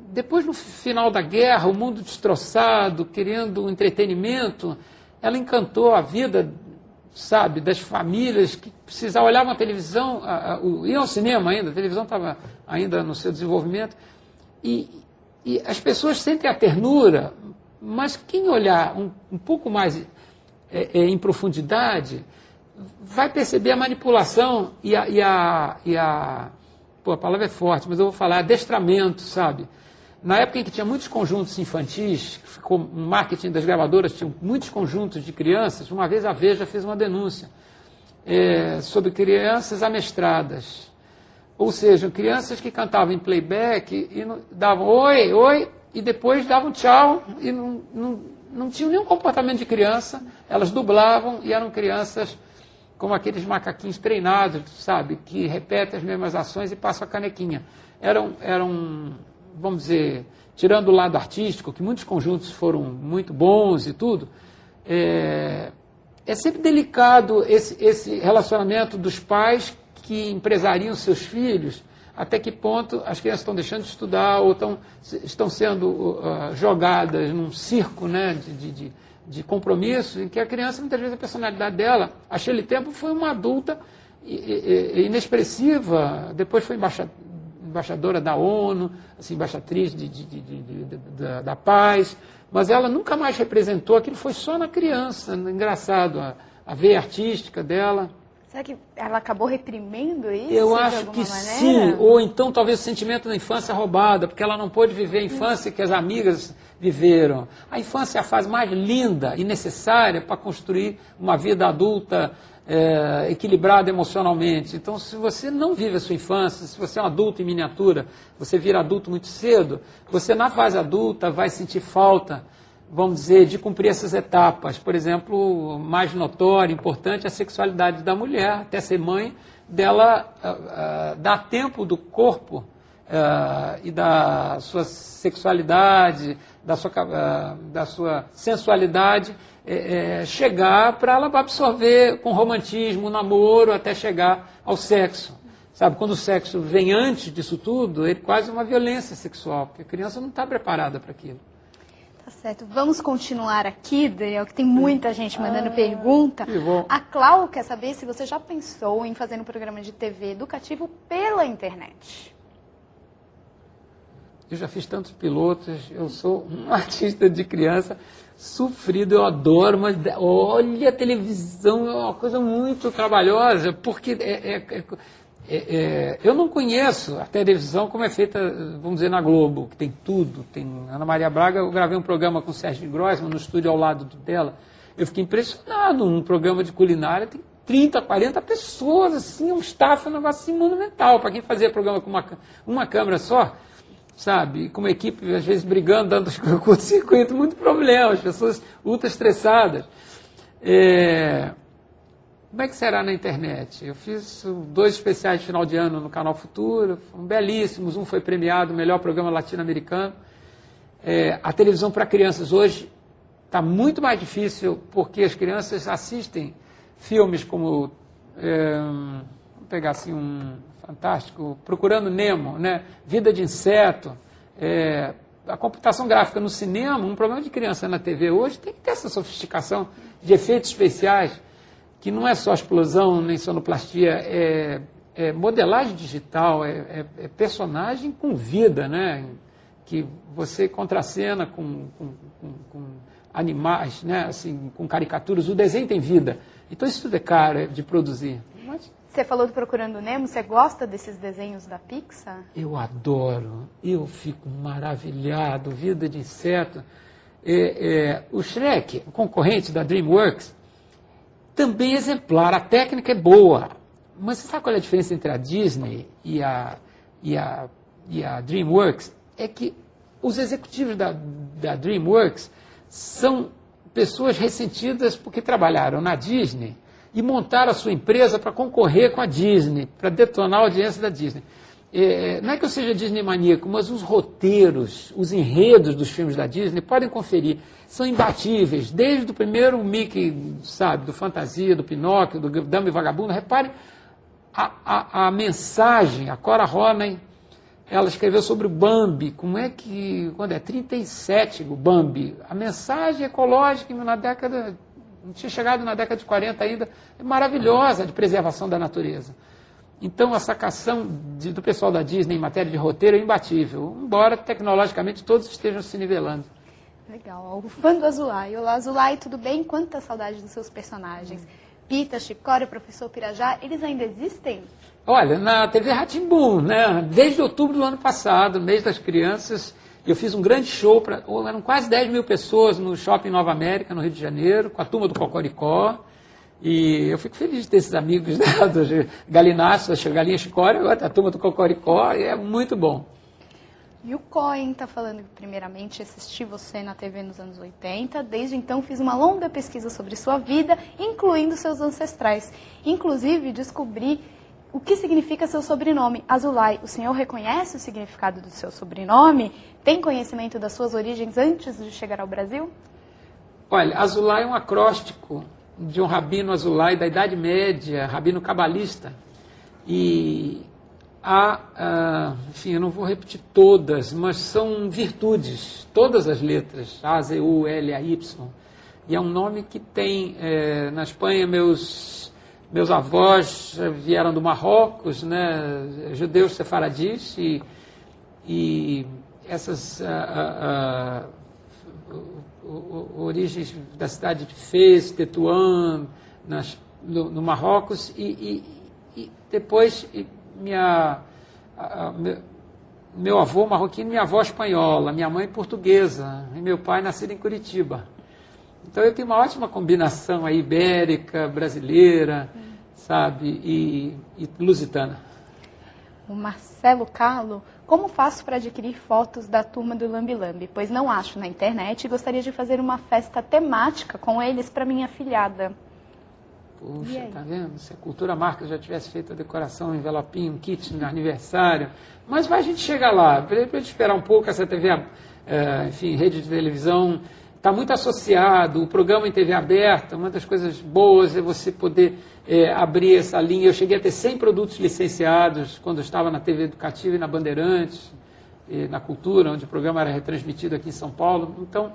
Depois, no final da guerra, o mundo destroçado, querendo um entretenimento, ela encantou a vida, sabe, das famílias que precisavam, olhavam a televisão, iam ao cinema ainda, a televisão estava ainda no seu desenvolvimento, e as pessoas sentem a ternura, mas quem olhar um pouco mais em profundidade, vai perceber a manipulação pô, a palavra é forte, mas eu vou falar adestramento, sabe? Na época em que tinha muitos conjuntos infantis, ficou um marketing das gravadoras, tinha muitos conjuntos de crianças, uma vez a Veja fez uma denúncia sobre crianças amestradas. Ou seja, crianças que cantavam em playback e davam oi, oi, e depois davam tchau, e não tinham nenhum comportamento de criança, elas dublavam e eram crianças como aqueles macaquinhos treinados, sabe, que repetem as mesmas ações e passam a canequinha. Eram, vamos dizer, tirando o lado artístico, que muitos conjuntos foram muito bons e tudo, é sempre delicado esse relacionamento dos pais que empresariam seus filhos, até que ponto as crianças estão deixando de estudar ou estão sendo jogadas num circo, né, de compromisso, em que a criança, muitas vezes, a personalidade dela, a Shirley Temple foi uma adulta inexpressiva, depois foi embaixadora da ONU, assim, embaixatriz da paz, mas ela nunca mais representou, aquilo foi só na criança, engraçado, a veia artística dela. Será que ela acabou reprimindo isso? Eu acho que sim, ou então talvez o sentimento da infância roubada, porque ela não pôde viver a infância que as amigas viveram. A infância é a fase mais linda e necessária para construir uma vida adulta equilibrada emocionalmente. Então, se você não vive a sua infância, se você é um adulto em miniatura, você vira adulto muito cedo, você na fase adulta vai sentir falta, vamos dizer, de cumprir essas etapas. Por exemplo, mais notória, importante, a sexualidade da mulher, até ser mãe, dela dar tempo do corpo e da sua sexualidade, da sua sensualidade, chegar para ela absorver com romantismo, namoro, até chegar ao sexo. Sabe, quando o sexo vem antes disso tudo, é quase uma violência sexual, porque a criança não está preparada para aquilo. Tá certo. Vamos continuar aqui, Daniel, que tem muita gente mandando pergunta. Bom. A Clau quer saber se você já pensou em fazer um programa de TV educativo pela internet. Eu já fiz tantos pilotos, eu sou um artista de criança sofrido, eu adoro, mas olha, a televisão é uma coisa muito trabalhosa, porque eu não conheço a televisão como é feita, vamos dizer, na Globo, que tem tudo, tem Ana Maria Braga, eu gravei um programa com o Sérgio Grossman no estúdio ao lado dela, eu fiquei impressionado, um programa de culinária tem 30, 40 pessoas, assim, um staff, um negócio assim monumental, para quem fazia programa com uma câmera só, sabe, com uma equipe, às vezes, brigando, dando curto-circuito, muito problema, as pessoas ultra estressadas. Como é que será na internet? Eu fiz 2 especiais de final de ano no Canal Futuro, foram belíssimos, um foi premiado, o melhor programa latino-americano. A televisão para crianças hoje está muito mais difícil, porque as crianças assistem filmes como, vamos pegar assim um fantástico, Procurando Nemo, né? Vida de Inseto, a computação gráfica no cinema, um programa de criança na TV hoje tem que ter essa sofisticação de efeitos especiais, que não é só explosão, nem sonoplastia, é modelagem digital, é personagem com vida, né? Que você contracena com animais, né? Assim, com caricaturas, o desenho tem vida. Então isso tudo é caro de produzir. Você falou do Procurando Nemo, você gosta desses desenhos da Pixar? Eu adoro, eu fico maravilhado, Vida de Inseto. O Shrek, o concorrente da DreamWorks, também é exemplar, a técnica é boa, mas você sabe qual é a diferença entre a Disney e a DreamWorks? É que os executivos da DreamWorks são pessoas ressentidas porque trabalharam na Disney e montaram a sua empresa para concorrer com a Disney, para detonar a audiência da Disney. Não é que eu seja Disney maníaco, mas os roteiros, os enredos dos filmes da Disney, podem conferir, são imbatíveis, desde o primeiro Mickey, sabe, do Fantasia, do Pinóquio, do Dama e Vagabundo. Reparem a mensagem, a Cora Honey, ela escreveu sobre o Bambi, quando é 37, o Bambi, a mensagem ecológica não tinha chegado na década de 40 ainda, é maravilhosa, de preservação da natureza. Então, a sacação do pessoal da Disney em matéria de roteiro é imbatível, embora tecnologicamente todos estejam se nivelando. Legal. O fã do Azulay. Olá, Azulay, tudo bem? Quanta saudade dos seus personagens. Pepita, Chicória, Professor Pirajá, eles ainda existem? Olha, na TV Rá-Tim-Bum, né? Desde outubro do ano passado, mês das crianças, eu fiz um grande show, eram quase 10 mil pessoas no Shopping Nova América, no Rio de Janeiro, com a turma do Cocoricó. E eu fico feliz de ter esses amigos, né, do Galináceo, da Galinha Chicória, agora a turma do Cocoricó, e é muito bom. E o Cohen está falando que, primeiramente, assisti você na TV nos anos 80. Desde então, fiz uma longa pesquisa sobre sua vida, incluindo seus ancestrais. Inclusive, descobri o que significa seu sobrenome, Azulay. O senhor reconhece o significado do seu sobrenome? Tem conhecimento das suas origens antes de chegar ao Brasil? Olha, Azulay é um acróstico de um rabino Azulay da Idade Média, rabino cabalista. E enfim, eu não vou repetir todas, mas são virtudes, todas as letras, A, Z, U, L, A, Y. E é um nome que tem, na Espanha, meus avós vieram do Marrocos, né, judeus sefaradis, e essas origens da cidade de Fez, Tetuán, no Marrocos, e depois meu avô marroquino e minha avó espanhola, minha mãe portuguesa, e meu pai nascido em Curitiba. Então eu tenho uma ótima combinação aí, ibérica, brasileira, sabe, e lusitana. O Marcelo Carlo, como faço para adquirir fotos da turma do Lambi Lambi? Pois não acho na internet e gostaria de fazer uma festa temática com eles para minha afilhada. Puxa, tá vendo? Se a Cultura Marca já tivesse feito a decoração, um envelopinho, um kit no aniversário. Mas vai a gente chegar lá. Para gente esperar um pouco, essa TV, enfim, rede de televisão, está muito associado. O programa em TV aberta, uma das coisas boas é você poder abrir essa linha. Eu cheguei a ter 100 produtos licenciados quando eu estava na TV Educativa e na Bandeirantes, na Cultura, onde o programa era retransmitido aqui em São Paulo. Então,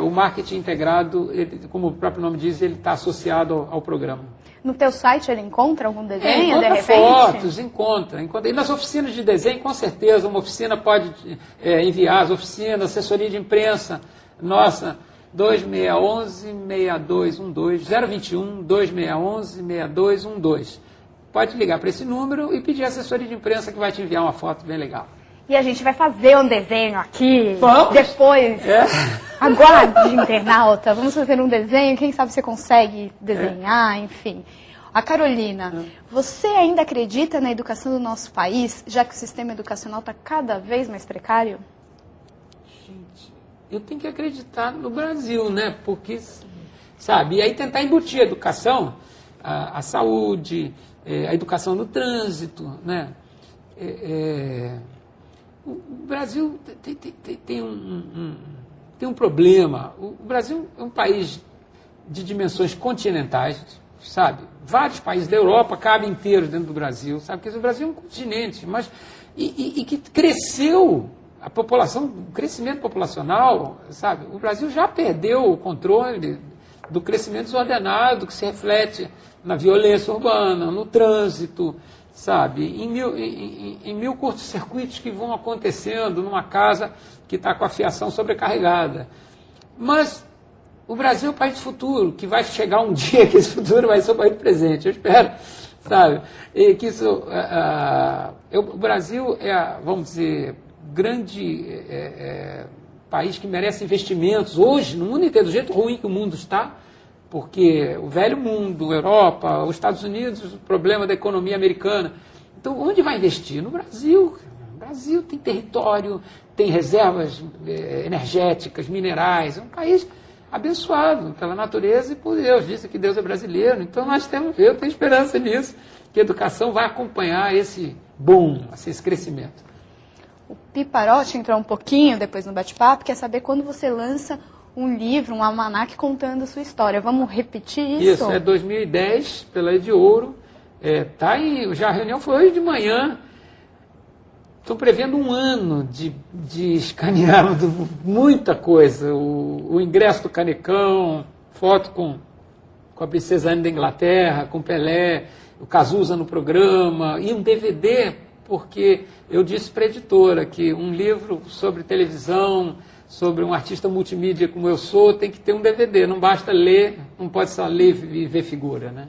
o marketing integrado, ele, como o próprio nome diz, ele está associado ao programa. No teu site ele encontra algum desenho, de repente? Fotos, encontra. E nas oficinas de desenho, com certeza, uma oficina pode enviar, as oficinas, assessoria de imprensa, nossa, 2611-6212, 021-2611-6212. Pode ligar para esse número e pedir a assessoria de imprensa que vai te enviar uma foto bem legal. E a gente vai fazer um desenho aqui, vamos? Depois, aguarde, internauta, vamos fazer um desenho, quem sabe você consegue desenhar, enfim. A Carolina, você ainda acredita na educação do nosso país, já que o sistema educacional está cada vez mais precário? Gente, eu tenho que acreditar no Brasil, né? Porque, sabe, e aí tentar embutir a educação, a saúde, a educação no trânsito, né? O Brasil tem um problema. O Brasil é um país de dimensões continentais, sabe? Vários países da Europa cabem inteiros dentro do Brasil, sabe? Porque o Brasil é um continente, mas e que cresceu a população, o crescimento populacional, sabe? O Brasil já perdeu o controle do crescimento desordenado que se reflete na violência urbana, no trânsito, sabe, em mil curtos-circuitos que vão acontecendo numa casa que está com a fiação sobrecarregada. Mas o Brasil é um país do futuro, que vai chegar um dia que esse futuro vai ser o país do presente, eu espero, sabe, e que isso, o Brasil vamos dizer, grande país que merece investimentos hoje, no mundo inteiro, do jeito ruim que o mundo está, porque o velho mundo, a Europa, os Estados Unidos, o problema da economia americana. Então, onde vai investir? No Brasil. O Brasil tem território, tem reservas energéticas, minerais. É um país abençoado pela natureza e por Deus. Disse que Deus é brasileiro. Então, eu tenho esperança nisso, que a educação vai acompanhar esse boom, esse crescimento. O Piparote entrou um pouquinho depois no bate-papo, quer saber quando você lança um livro, um almanaque contando a sua história. Vamos repetir isso? Isso, é 2010, pela Ed Ouro. Tá aí, já a reunião foi hoje de manhã. Estou prevendo um ano de escanear muita coisa. O ingresso do Canecão, foto com a Princesa Ana da Inglaterra, com Pelé, o Cazuza no programa, e um DVD, porque eu disse para a editora que um livro sobre televisão, sobre um artista multimídia como eu sou, tem que ter um DVD, não basta ler, não pode só ler e ver figura, né?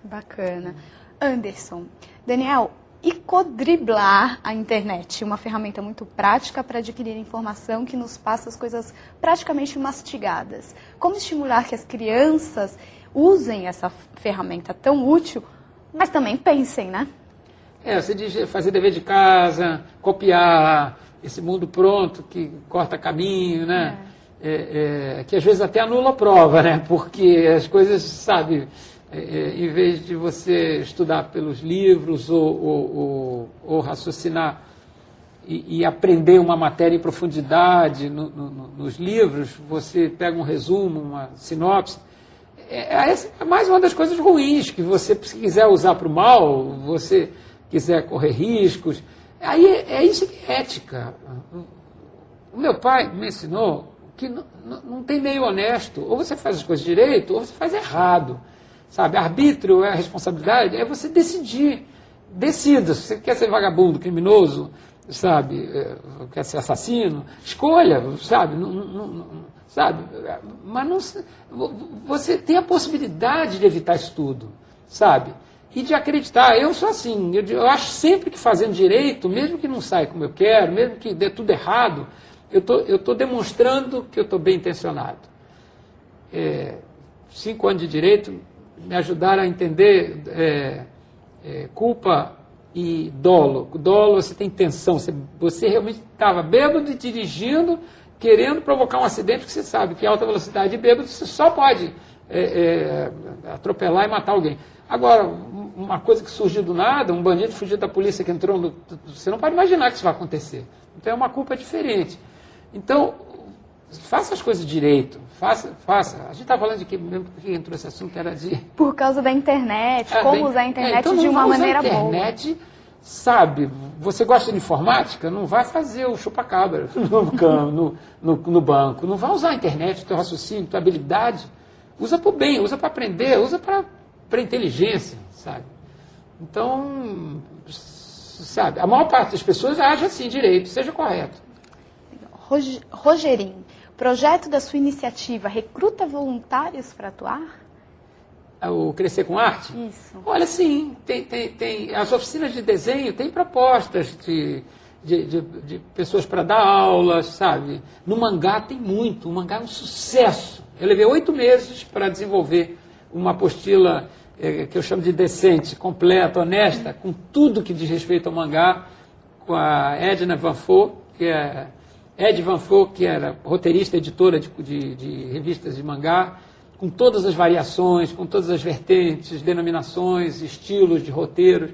Bacana. Anderson, Daniel, e codriblar a internet, uma ferramenta muito prática para adquirir informação que nos passa as coisas praticamente mastigadas. Como estimular que as crianças usem essa ferramenta tão útil, mas também pensem, né? Você diz fazer dever de casa, copiar esse mundo pronto que corta caminho, né? Que às vezes até anula a prova, né? Porque as coisas, sabe, em vez de você estudar pelos livros ou raciocinar e aprender uma matéria em profundidade nos livros, você pega um resumo, uma sinopse. Essa é mais uma das coisas ruins, que você, se quiser usar para o mal, você quiser correr riscos, aí é isso que é ética. O meu pai me ensinou que não tem meio honesto. Ou você faz as coisas direito, ou você faz errado. Sabe? Arbítrio é a responsabilidade, é você decidir. Decida. Se você quer ser vagabundo, criminoso, sabe? Quer ser assassino, escolha, sabe? Sabe? Mas você tem a possibilidade de evitar isso tudo, sabe? E de acreditar. Eu sou assim, eu acho sempre que fazendo direito, mesmo que não saia como eu quero, mesmo que dê tudo errado, eu estou demonstrando que eu estou bem intencionado. 5 anos de direito me ajudaram a entender culpa e dolo. Dolo, você tem intenção, você realmente estava bêbado e dirigindo, querendo provocar um acidente, que você sabe que alta velocidade e bêbado você só pode atropelar e matar alguém. Agora, uma coisa que surgiu do nada, um bandido fugiu da polícia que entrou você não pode imaginar que isso vai acontecer. Então é uma culpa diferente. Então, faça as coisas direito. Faça. A gente está falando de que mesmo que entrou esse assunto era de... Por causa da internet, como usar a internet então de uma maneira boa. A internet, sabe, você gosta de informática? Não vai fazer o chupa-cabra no banco. Não vai usar a internet, o teu raciocínio, a tua habilidade. Usa para o bem, usa para aprender, usa para inteligência, sabe? Então, sabe, a maior parte das pessoas age assim, direito, seja correto. Rogerinho, projeto da sua iniciativa recruta voluntários para atuar? O Crescer com Arte? Isso. Olha, sim, tem as oficinas de desenho têm propostas de pessoas para dar aulas, sabe? No mangá tem muito, o mangá é um sucesso. Eu levei 8 meses para desenvolver uma apostila que eu chamo de decente, completa, honesta, com tudo que diz respeito ao mangá, com a Edna Van Foo, Ed Van Foo, que era roteirista, editora de revistas de mangá, com todas as variações, com todas as vertentes, denominações, estilos de roteiros.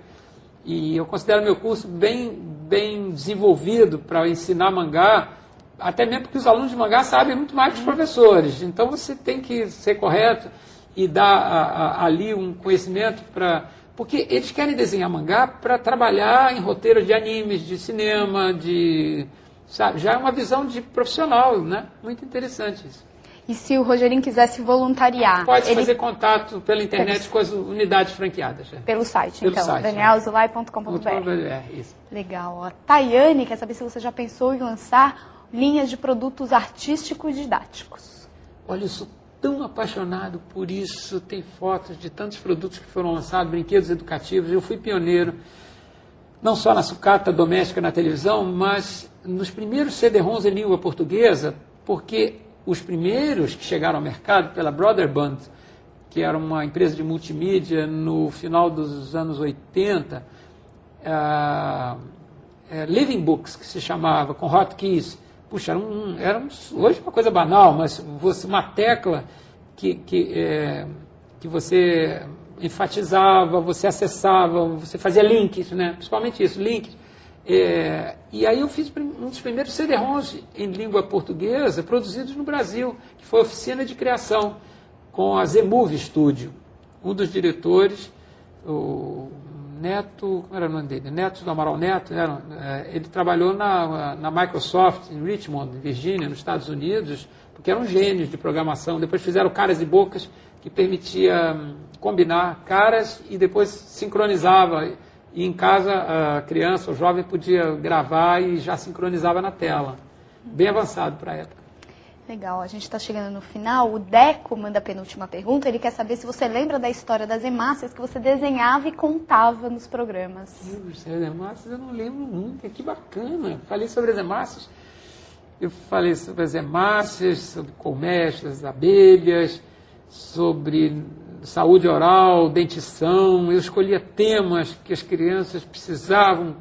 E eu considero meu curso bem desenvolvido para ensinar mangá, até mesmo porque os alunos de mangá sabem muito mais que os professores. Então você tem que ser correto e dar ali um conhecimento para... Porque eles querem desenhar mangá para trabalhar em roteiros de animes, de cinema, sabe? Já é uma visão de profissional, né? Muito interessante isso. E se o Rogerinho quisesse voluntariar? Pode fazer contato pela internet com as unidades franqueadas. Pelo site, pelo então, site, danielzulay.com.br. Isso. Legal. Ó. Tayane quer saber se você já pensou em lançar linhas de produtos artísticos e didáticos. Olha, eu sou tão apaixonado por isso. Tem fotos de tantos produtos que foram lançados, brinquedos educativos. Eu fui pioneiro, não só na sucata doméstica na televisão, mas nos primeiros CD-ROMs em língua portuguesa, porque os primeiros que chegaram ao mercado pela Broderbund, que era uma empresa de multimídia no final dos anos 80, Living Books, que se chamava, com hotkeys. Puxa, hoje é uma coisa banal, mas uma tecla que você enfatizava, você acessava, você fazia links, né? Principalmente isso, links. E aí eu fiz um dos primeiros CD-ROMs em língua portuguesa produzidos no Brasil, que foi a Oficina de Criação, com a Z-Movie Studio. Um dos diretores, o Neto, como era o nome dele? Neto do Amaral Neto, ele trabalhou na Microsoft, em Richmond, Virgínia, nos Estados Unidos, porque eram gênios de programação. Depois fizeram Caras e Bocas, que permitia combinar caras e depois sincronizava. E em casa a criança, o jovem podia gravar e já sincronizava na tela. bem avançado para a época. Legal, a gente está chegando no final. O Deco manda a penúltima pergunta. Ele quer saber se você lembra da história das hemácias que você desenhava e contava nos programas. As hemácias eu não lembro nunca, que bacana. Falei sobre as hemácias, eu falei sobre as hemácias, sobre colmeias, abelhas, sobre saúde oral, dentição. Eu escolhia temas que as crianças precisavam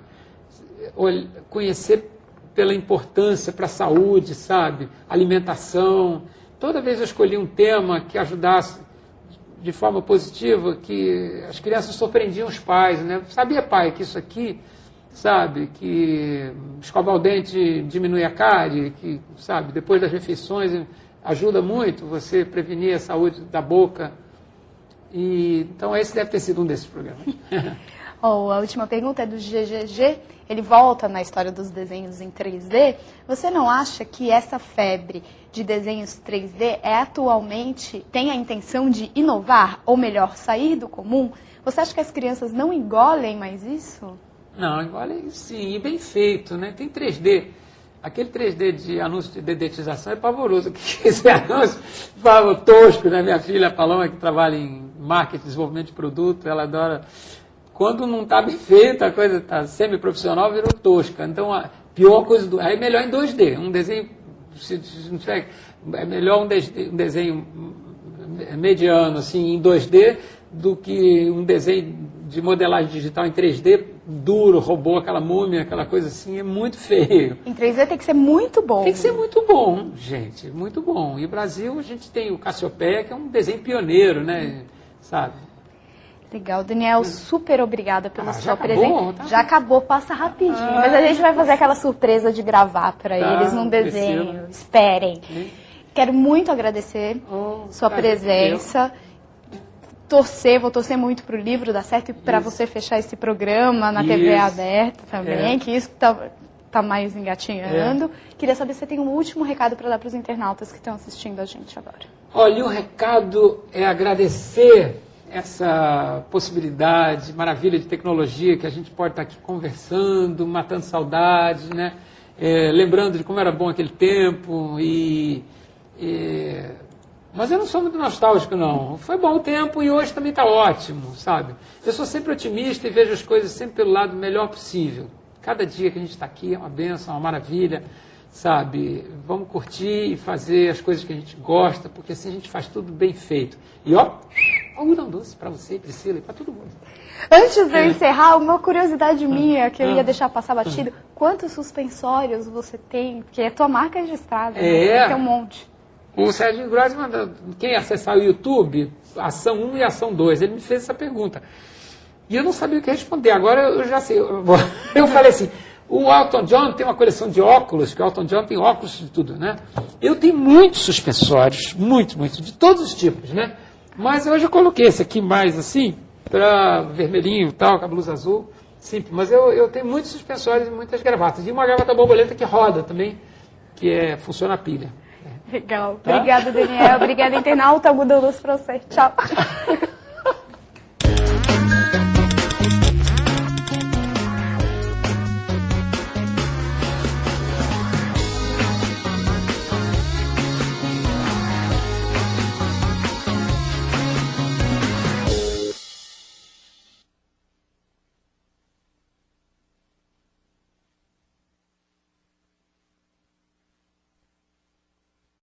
conhecer pela importância para a saúde, sabe? Alimentação. Toda vez eu escolhi um tema que ajudasse de forma positiva, que as crianças surpreendiam os pais, né? Sabia, pai, que isso aqui, sabe, que escovar o dente diminui a cárie, que, sabe, depois das refeições ajuda muito você prevenir a saúde da boca. E, então esse deve ter sido um desses programas. A última pergunta é do GGG. Ele volta na história dos desenhos em 3D. Você não acha que essa febre de desenhos 3D atualmente tem a intenção de inovar, ou melhor, sair do comum? Você acha que as crianças não engolem mais isso? Não, engolem sim, e bem feito, né? Tem 3D. Aquele 3D de anúncio de dedetização é pavoroso. Esse anúncio tosco, né? Minha filha Paloma, que trabalha em marketing, desenvolvimento de produto, ela adora. Quando não está bem feita, a coisa está semi-profissional, virou tosca. Então, a pior coisa aí é melhor em 2D. Um desenho, se não tiver, é melhor um desenho mediano, assim, em 2D, do que um desenho de modelagem digital em 3D, duro, robô, aquela múmia, aquela coisa assim, é muito feio. Em 3D tem que ser muito bom. Tem que ser muito bom, gente, muito bom. E no Brasil a gente tem o Cassiopeia, que é um desenho pioneiro, né, sabe? Legal, Daniel, super obrigada pela sua presença. Tá? Já acabou, passa rapidinho. Mas a gente vai fazer aquela surpresa de gravar para eles num desenho. Esperem. Quero muito agradecer sua presença. Vou torcer muito para o livro dar certo e para você fechar esse programa na TV aberta também, que isso tá mais engatinhando. Queria saber se você tem um último recado para dar para os internautas que estão assistindo a gente agora. Olha, o recado é agradecer essa possibilidade, maravilha de tecnologia, que a gente pode estar aqui conversando, matando saudade, né? Lembrando de como era bom aquele tempo. Mas eu não sou muito nostálgico, não. Foi bom o tempo e hoje também está ótimo, sabe? Eu sou sempre otimista e vejo as coisas sempre pelo lado melhor possível. Cada dia que a gente está aqui é uma bênção, uma maravilha, sabe? Vamos curtir e fazer as coisas que a gente gosta, porque assim a gente faz tudo bem feito. E algodão doce para você, Priscila, e para todo mundo. Antes de eu encerrar, uma curiosidade minha, que eu ia deixar passar batido, quantos suspensórios você tem? Porque é tua marca registrada, né? Tem um monte. O Sérgio Grossi manda, quem acessar o YouTube, ação 1 e ação 2, ele me fez essa pergunta. E eu não sabia o que responder, agora eu já sei. Eu falei assim, o Elton John tem uma coleção de óculos, que o Elton John tem óculos de tudo, né? Eu tenho muitos suspensórios, muito, de todos os tipos, né? Mas hoje eu coloquei esse aqui mais assim, para vermelhinho e tal, com a blusa azul, simples. Mas eu tenho muitos suspensórios e muitas gravatas. E uma gravata borboleta que roda também, que funciona a pilha. Legal. Obrigada, Daniel. Obrigada, internauta. Algodão doce para você. Tchau.